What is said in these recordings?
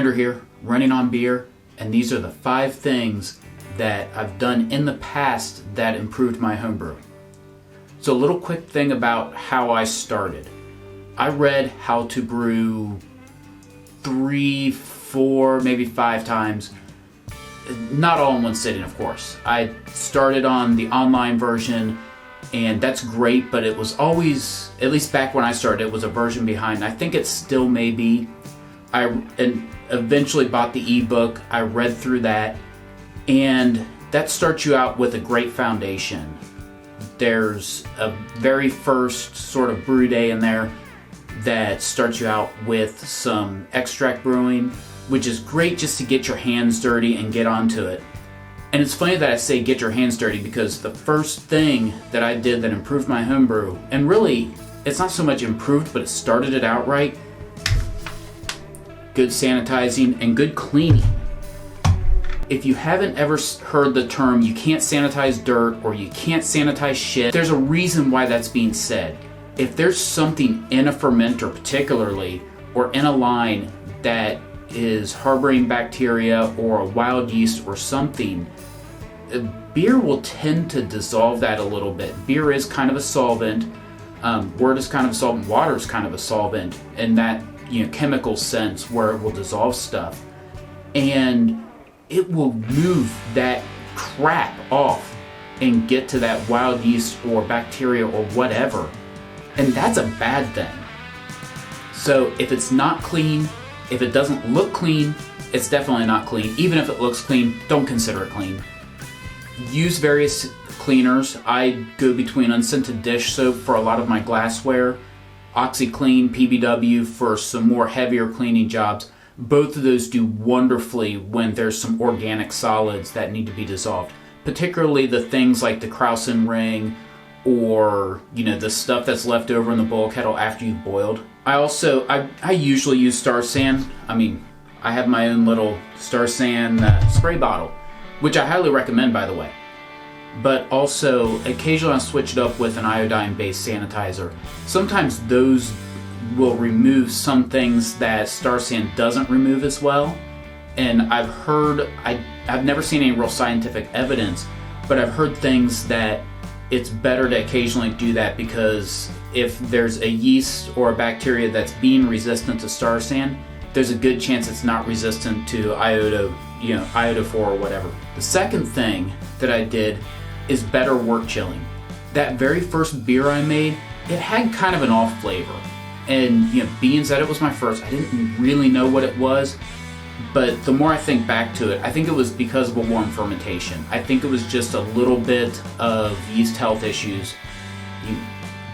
grinder here, running on beer, and these are the 5 things that I've done in the past that improved my homebrew. So a little quick thing about how I started. I read how to brew 3, 4, maybe 5 times. Not all in one sitting, of course. I started on the online version, and that's great, but it was always, at least back when I started, it was a version behind. I think it still may be. I eventually bought the ebook. I read through that, and that starts you out with a great foundation. There's a very first sort of brew day in there that starts you out with some extract brewing, which is great just to get your hands dirty and get onto it. And it's funny that I say get your hands dirty, because the first thing that I did that improved my homebrew, and really it's not so much improved, but it started it out right, good sanitizing and good cleaning. If you haven't ever heard the term, you can't sanitize dirt or you can't sanitize shit, there's a reason why that's being said. If there's something in a fermenter particularly, or in a line that is harboring bacteria or a wild yeast or something, beer will tend to dissolve that a little bit. Beer is kind of a solvent, wort is kind of a solvent, water is kind of a solvent in that chemical sense where it will dissolve stuff. And it will move that crap off and get to that wild yeast or bacteria or whatever. And that's a bad thing. So if it's not clean, if it doesn't look clean, it's definitely not clean. Even if it looks clean, don't consider it clean. Use various cleaners. I go between unscented dish soap for a lot of my glassware, OxyClean, PBW for some more heavier cleaning jobs. Both of those do wonderfully when there's some organic solids that need to be dissolved. Particularly the things like the Krausen ring, or the stuff that's left over in the boil kettle after you've boiled. I usually use Star San. I have my own little Star San spray bottle, which I highly recommend, by the way. But also occasionally I'll switch it up with an iodine-based sanitizer. Sometimes those will remove some things that Star San doesn't remove as well. And I've heard, I've never seen any real scientific evidence, but I've heard things that it's better to occasionally do that, because if there's a yeast or a bacteria that's being resistant to Star San, there's a good chance it's not resistant to iodo 4 or whatever. The second thing that I did is better wort chilling. That very first beer I made, it had kind of an off flavor. And being that it was my first, I didn't really know what it was. But the more I think back to it, I think it was because of a warm fermentation. I think it was just a little bit of yeast health issues.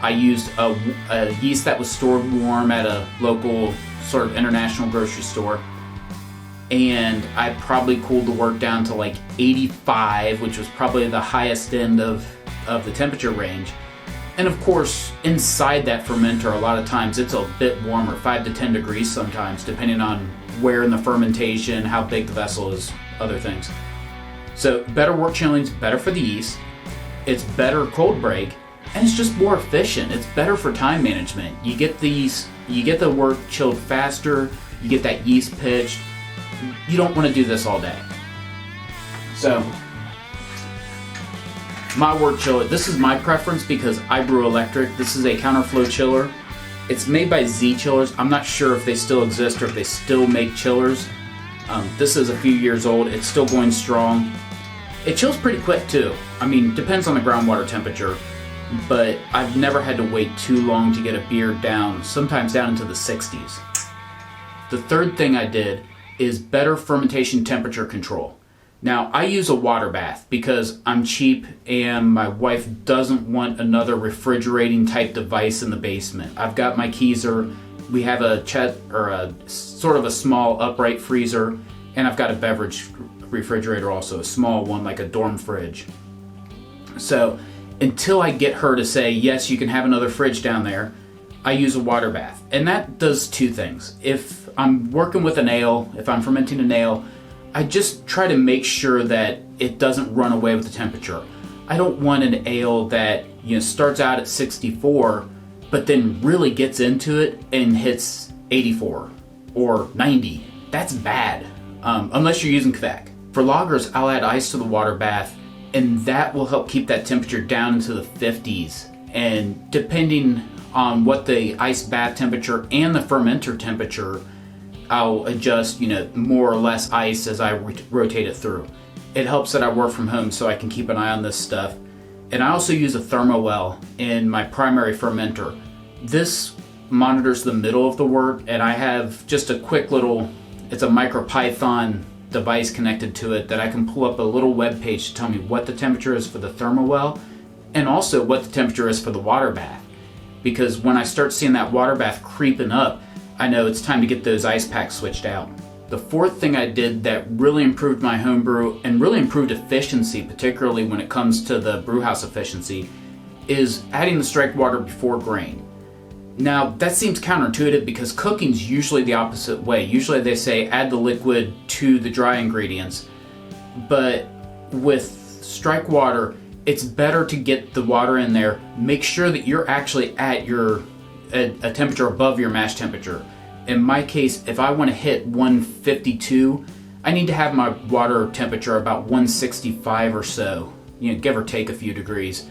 I used a yeast that was stored warm at a local sort of international grocery store. And I probably cooled the wort down to like 85, which was probably the highest end of the temperature range. And of course, inside that fermenter, a lot of times it's a bit warmer, 5 to 10 degrees sometimes, depending on where in the fermentation, how big the vessel is, other things. So better wort chilling is better for the yeast, it's better cold break, and it's just more efficient. It's better for time management. You get the wort chilled faster, you get that yeast pitched. You don't want to do this all day. So my wort chiller, this is my preference because I brew electric. This is a counterflow chiller. It's made by Z Chillers. I'm not sure if they still exist or if they still make chillers. This is a few years old. It's still going strong. It chills pretty quick too. Depends on the groundwater temperature, but I've never had to wait too long to get a beer down, sometimes down into the 60s. The third thing I did is better fermentation temperature control. Now, I use a water bath because I'm cheap and my wife doesn't want another refrigerating type device in the basement. I've got my Keyser, we have a sort of a small upright freezer, and I've got a beverage refrigerator also, a small one like a dorm fridge. So until I get her to say, yes, you can have another fridge down there, I use a water bath. And that does two things. If I'm working with an ale, if I'm fermenting an ale, I just try to make sure that it doesn't run away with the temperature. I don't want an ale that starts out at 64, but then really gets into it and hits 84 or 90. that's bad, unless you're using Quebec. For lagers, I'll add ice to the water bath, and that will help keep that temperature down into the 50s. And depending on what the ice bath temperature and the fermenter temperature, I'll adjust, more or less ice as I rotate it through. It helps that I work from home so I can keep an eye on this stuff. And I also use a thermowell in my primary fermenter. This monitors the middle of the wort, and I have just a quick little, it's a MicroPython device connected to it that I can pull up a little web page to tell me what the temperature is for the thermowell and also what the temperature is for the water bath. Because when I start seeing that water bath creeping up, I know it's time to get those ice packs switched out. The fourth thing I did that really improved my homebrew and really improved efficiency, particularly when it comes to the brewhouse efficiency, is adding the strike water before grain. Now, that seems counterintuitive because cooking's usually the opposite way. Usually they say add the liquid to the dry ingredients, but with strike water, it's better to get the water in there. Make sure that you're actually at a temperature above your mash temperature. In my case, if I want to hit 152, I need to have my water temperature about 165 or so, give or take a few degrees,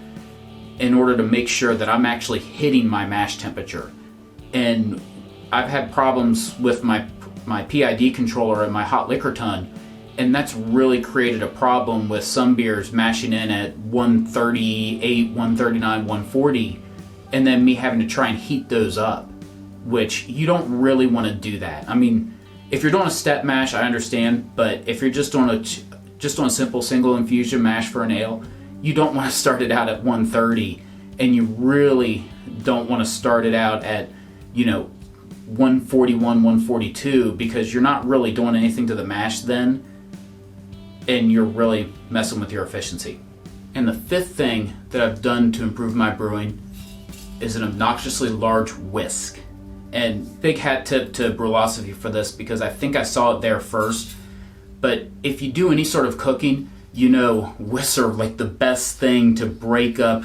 in order to make sure that I'm actually hitting my mash temperature. And I've had problems with my PID controller and my hot liquor ton, and that's really created a problem with some beers mashing in at 138, 139, 140, and then me having to try and heat those up, which you don't really want to do that. I mean, if you're doing a step mash, I understand, but if you're just doing a simple single infusion mash for an ale, you don't want to start it out at 130, and you really don't want to start it out at, 141, 142, because you're not really doing anything to the mash then, and you're really messing with your efficiency. And the fifth thing that I've done to improve my brewing is an obnoxiously large whisk. And big hat tip to Brewlosophy for this, because I think I saw it there first. But if you do any sort of cooking, whisks are like the best thing to break up,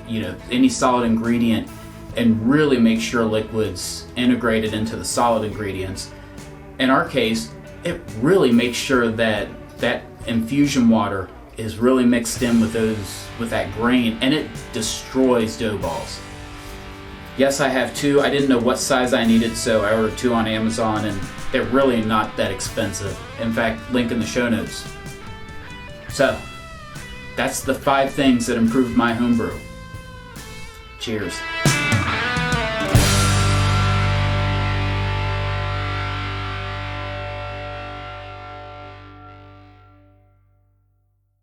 any solid ingredient and really make sure liquid's integrated into the solid ingredients. In our case, it really makes sure that that infusion water is really mixed in with that grain, and it destroys dough balls. Yes, I have two. I didn't know what size I needed, so I ordered two on Amazon, and they're really not that expensive. In fact, link in the show notes. So, that's the 5 things that improved my homebrew. Cheers.